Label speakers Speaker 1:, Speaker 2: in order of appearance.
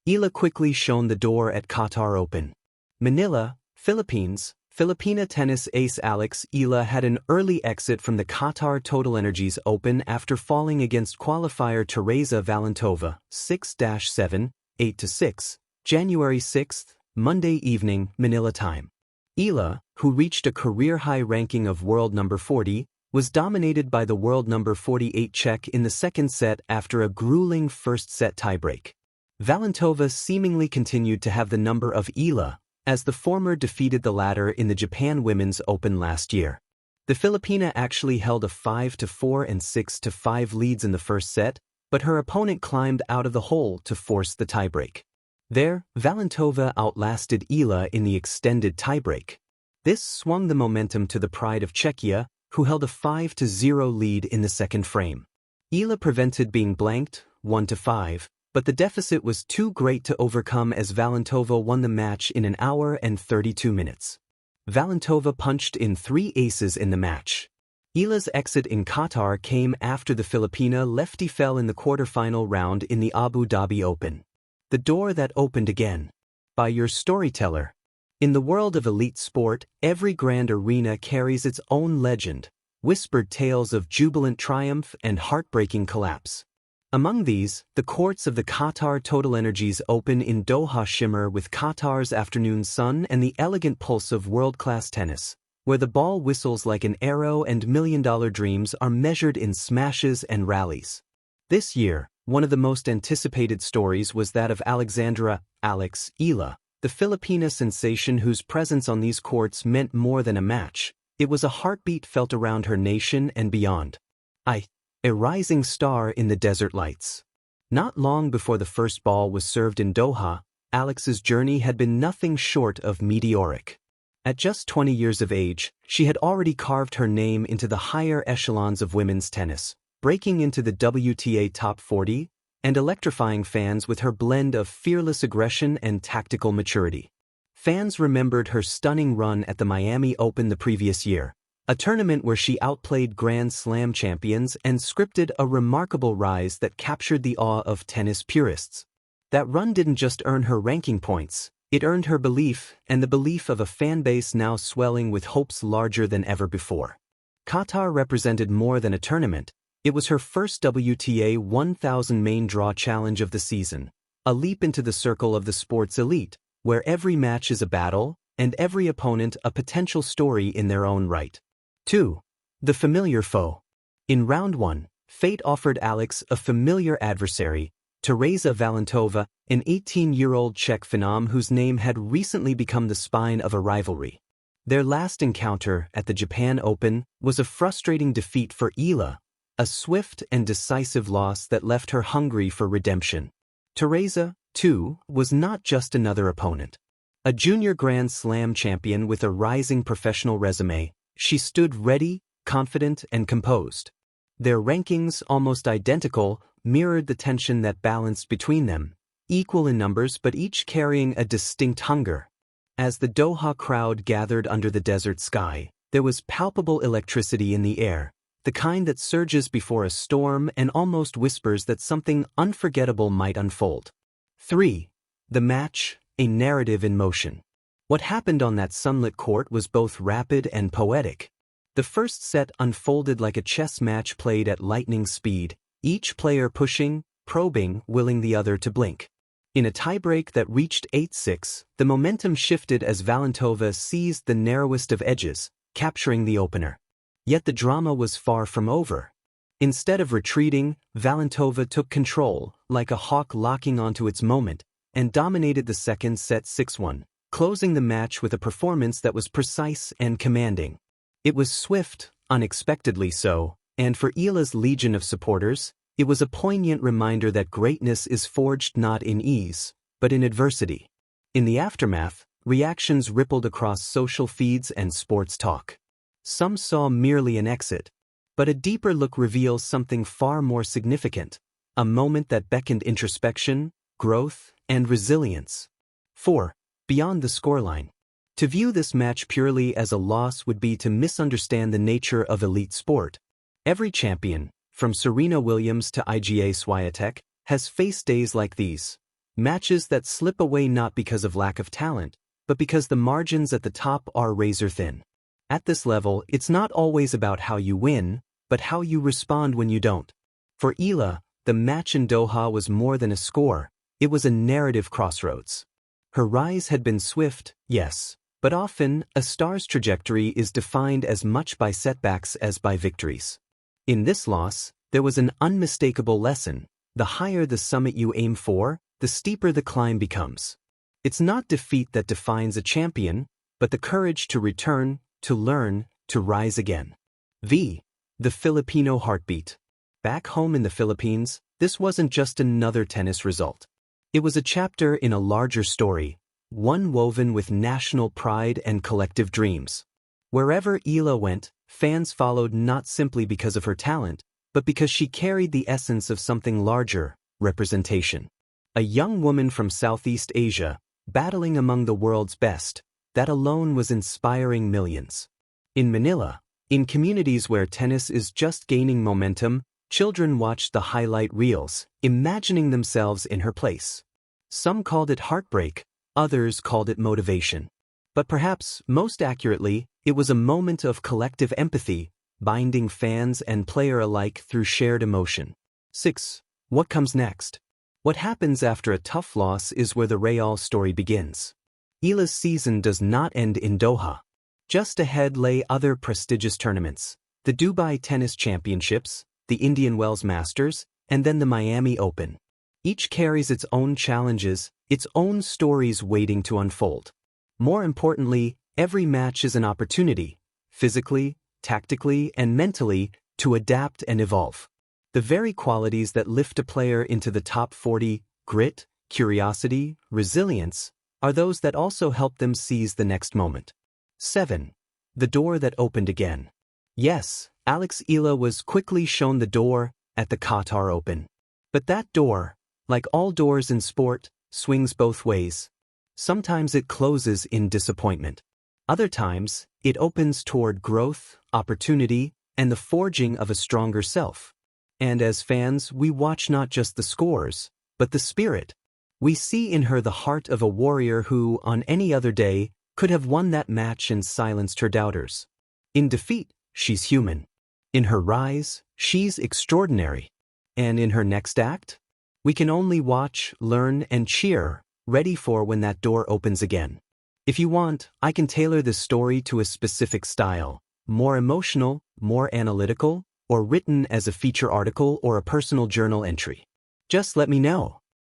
Speaker 1: Eala quickly shone the door at Qatar Open. Manila, Philippines. Filipina tennis ace Alex Eala had an early exit from the Qatar TotalEnergies Open after falling against qualifier Teresa Valentova 6-7, 8-6, January 6, Monday evening, Manila time. Eala, who reached a career-high ranking of world number 40, was dominated by the world number 48 Czech in the second set after a grueling first-set tiebreak. Valentova seemingly continued to have the number of Eala, as the former defeated the latter in the Japan Women's Open last year. The Filipina actually held a 5-4 and 6-5 leads in the first set, but her opponent climbed out of the hole to force the tiebreak. There, Valentova outlasted Eala in the extended tiebreak. This swung the momentum to the pride of Czechia, who held a 5-0 lead in the second frame. Eala prevented being blanked, 1-5, but the deficit was too great to overcome as Valentova won the match in an hour and 32 minutes. Valentova punched in 3 aces in the match. Eala's exit in Qatar came after the Filipina lefty fell in the quarterfinal round in the Abu Dhabi Open. The door that opened again. By your storyteller. In the world of elite sport, every grand arena carries its own legend, whispered tales of jubilant triumph and heartbreaking collapse. Among these, the courts of the Qatar TotalEnergies Open in Doha shimmer with Qatar's afternoon sun and the elegant pulse of world-class tennis, where the ball whistles like an arrow and million-dollar dreams are measured in smashes and rallies. This year, one of the most anticipated stories was that of Alexandra Alex Eala, the Filipina sensation whose presence on these courts meant more than a match. It was a heartbeat felt around her nation and beyond. A rising star in the desert lights. Not long before the first ball was served in Doha, Alex's journey had been nothing short of meteoric. At just 20 years of age, she had already carved her name into the higher echelons of women's tennis, breaking into the WTA top 40 and electrifying fans with her blend of fearless aggression and tactical maturity. Fans remembered her stunning run at the Miami Open the previous year, a tournament where she outplayed Grand Slam champions and scripted a remarkable rise that captured the awe of tennis purists. That run didn't just earn her ranking points, it earned her belief, and the belief of a fanbase now swelling with hopes larger than ever before. Qatar represented more than a tournament. It was her first WTA 1000 main draw challenge of the season, a leap into the circle of the sport's elite, where every match is a battle, and every opponent a potential story in their own right. 2. The familiar foe. In round 1, fate offered Alex a familiar adversary, Teresa Valentova, an 18-year-old Czech phenom whose name had recently become the spine of a rivalry. Their last encounter at the Japan Open was a frustrating defeat for Eala, a swift and decisive loss that left her hungry for redemption. Teresa, too, was not just another opponent. A junior Grand Slam champion with a rising professional resume, she stood ready, confident, and composed. Their rankings, almost identical, mirrored the tension that balanced between them, equal in numbers but each carrying a distinct hunger. As the Doha crowd gathered under the desert sky, there was palpable electricity in the air, the kind that surges before a storm and almost whispers that something unforgettable might unfold. 3. The match, a narrative in motion. What happened on that sunlit court was both rapid and poetic. The first set unfolded like a chess match played at lightning speed, each player pushing, probing, willing the other to blink. In a tiebreak that reached 8-6, the momentum shifted as Valentova seized the narrowest of edges, capturing the opener. Yet the drama was far from over. Instead of retreating, Valentova took control, like a hawk locking onto its moment, and dominated the second set 6-1. Closing the match with a performance that was precise and commanding. It was swift, unexpectedly so, and for Eala's legion of supporters, it was a poignant reminder that greatness is forged not in ease, but in adversity. In the aftermath, reactions rippled across social feeds and sports talk. Some saw merely an exit, but a deeper look reveals something far more significant, a moment that beckoned introspection, growth, and resilience. 4. Beyond the scoreline. To view this match purely as a loss would be to misunderstand the nature of elite sport. Every champion, from Serena Williams to Iga Swiatek, has faced days like these. Matches that slip away not because of lack of talent, but because the margins at the top are razor thin. At this level, it's not always about how you win, but how you respond when you don't. For Eala, the match in Doha was more than a score, it was a narrative crossroads. Her rise had been swift, yes, but often, a star's trajectory is defined as much by setbacks as by victories. In this loss, there was an unmistakable lesson: the higher the summit you aim for, the steeper the climb becomes. It's not defeat that defines a champion, but the courage to return, to learn, to rise again. The Filipino heartbeat. Back home in the Philippines, this wasn't just another tennis result. It was a chapter in a larger story, one woven with national pride and collective dreams. Wherever Eala went, fans followed not simply because of her talent, but because she carried the essence of something larger: representation. A young woman from Southeast Asia, battling among the world's best, that alone was inspiring millions. In Manila, in communities where tennis is just gaining momentum, children watched the highlight reels, imagining themselves in her place. Some called it heartbreak, others called it motivation. But perhaps, most accurately, it was a moment of collective empathy, binding fans and player alike through shared emotion. 6. What comes next? What happens after a tough loss is where the Real story begins. Eala's season does not end in Doha. Just ahead lay other prestigious tournaments: the Dubai Tennis Championships, the Indian Wells Masters, and then the Miami Open. Each carries its own challenges, its own stories waiting to unfold. More importantly, every match is an opportunity, physically, tactically, and mentally, to adapt and evolve. The very qualities that lift a player into the top 40, grit, curiosity, resilience, are those that also help them seize the next moment. 7. The door that opened again. Yes, Alex Eala was quickly shown the door at the Qatar Open. But that door, like all doors in sport, swings both ways. Sometimes it closes in disappointment. Other times, it opens toward growth, opportunity, and the forging of a stronger self. And as fans, we watch not just the scores, but the spirit. We see in her the heart of a warrior who, on any other day, could have won that match and silenced her doubters. In defeat, she's human. In her rise, she's extraordinary. And in her next act, we can only watch, learn, and cheer, ready for when that door opens again. If you want, I can tailor this story to a specific style: more emotional, more analytical, or written as a feature article or a personal journal entry. Just let me know.